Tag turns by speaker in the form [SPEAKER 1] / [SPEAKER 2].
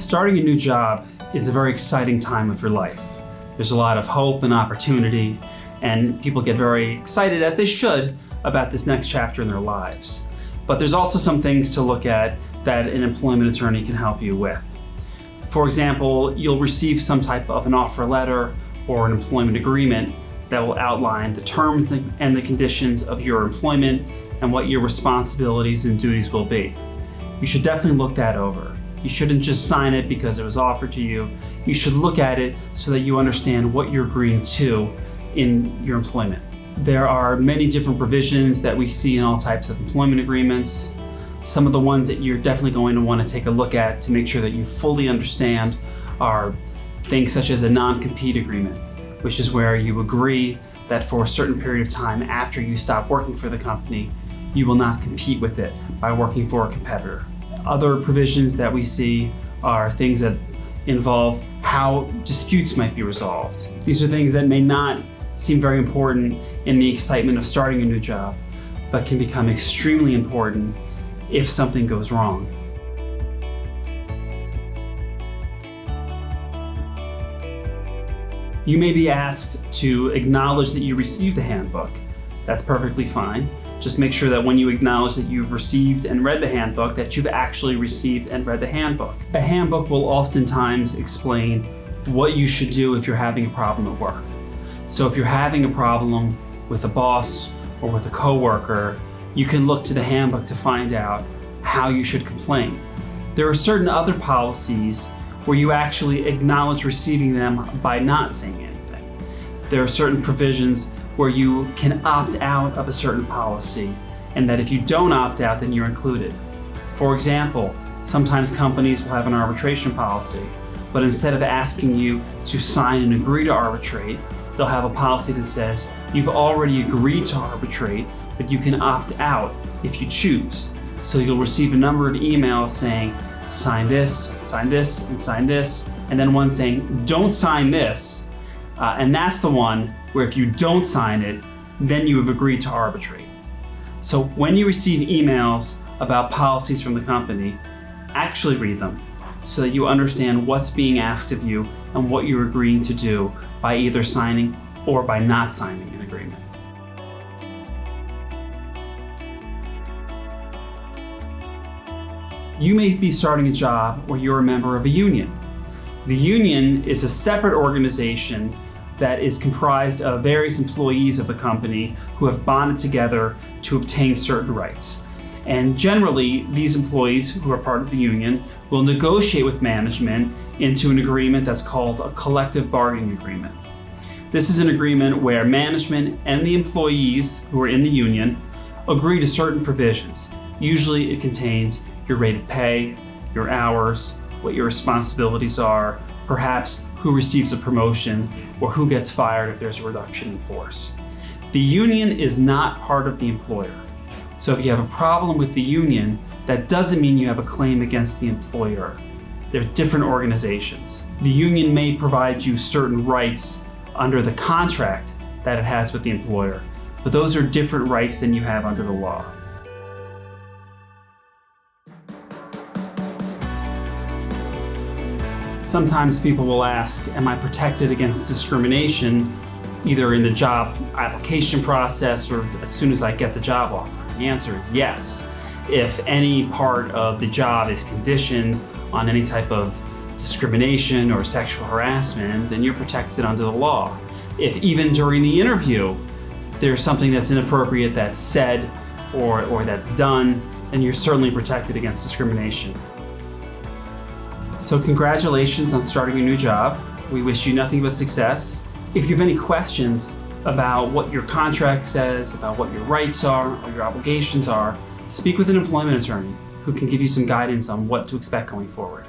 [SPEAKER 1] Starting a new job is a very exciting time of your life. There's a lot of hope and opportunity, and people get very excited, as they should, about this next chapter in their lives. But there's also some things to look at that an employment attorney can help you with. For example, you'll receive some type of an offer letter or an employment agreement that will outline the terms and the conditions of your employment and what your responsibilities and duties will be. You should definitely look that over. You shouldn't just sign it because it was offered to you. You should look at it so that you understand what you're agreeing to in your employment. There are many different provisions that we see in all types of employment agreements. Some of the ones that you're definitely going to want to take a look at to make sure that you fully understand are things such as a non-compete agreement, which is where you agree that for a certain period of time after you stop working for the company, you will not compete with it by working for a competitor. Other provisions that we see are things that involve how disputes might be resolved. These are things that may not seem very important in the excitement of starting a new job, but can become extremely important if something goes wrong. You may be asked to acknowledge that you received the handbook. That's perfectly fine. Just make sure that when you acknowledge that you've received and read the handbook, that you've actually received and read the handbook. A handbook will oftentimes explain what you should do if you're having a problem at work. So if you're having a problem with a boss or with a coworker, you can look to the handbook to find out how you should complain. There are certain other policies where you actually acknowledge receiving them by not saying anything. There are certain provisions where you can opt out of a certain policy, and that if you don't opt out, then you're included. For example, sometimes companies will have an arbitration policy, but instead of asking you to sign and agree to arbitrate, they'll have a policy that says you've already agreed to arbitrate, but you can opt out if you choose. So you'll receive a number of emails saying, sign this, sign this, and sign this, and then one saying, don't sign this, and that's the one where if you don't sign it, then you have agreed to arbitrate. So when you receive emails about policies from the company, actually read them so that you understand what's being asked of you and what you're agreeing to do by either signing or by not signing an agreement. You may be starting a job where you're a member of a union. The union is a separate organization that is comprised of various employees of the company who have bonded together to obtain certain rights. And generally, these employees who are part of the union will negotiate with management into an agreement that's called a collective bargaining agreement. This is an agreement where management and the employees who are in the union agree to certain provisions. Usually it contains your rate of pay, your hours, what your responsibilities are, perhaps who receives a promotion, or who gets fired if there's a reduction in force. The union is not part of the employer. So if you have a problem with the union, that doesn't mean you have a claim against the employer. They're different organizations. The union may provide you certain rights under the contract that it has with the employer, but those are different rights than you have under the law. Sometimes people will ask, am I protected against discrimination either in the job application process or as soon as I get the job offer? The answer is yes. If any part of the job is conditioned on any type of discrimination or sexual harassment, then you're protected under the law. If even during the interview there's something that's inappropriate that's said or that's done, then you're certainly protected against discrimination. So congratulations on starting a new job. We wish you nothing but success. If you have any questions about what your contract says, about what your rights are, or your obligations are, speak with an employment attorney who can give you some guidance on what to expect going forward.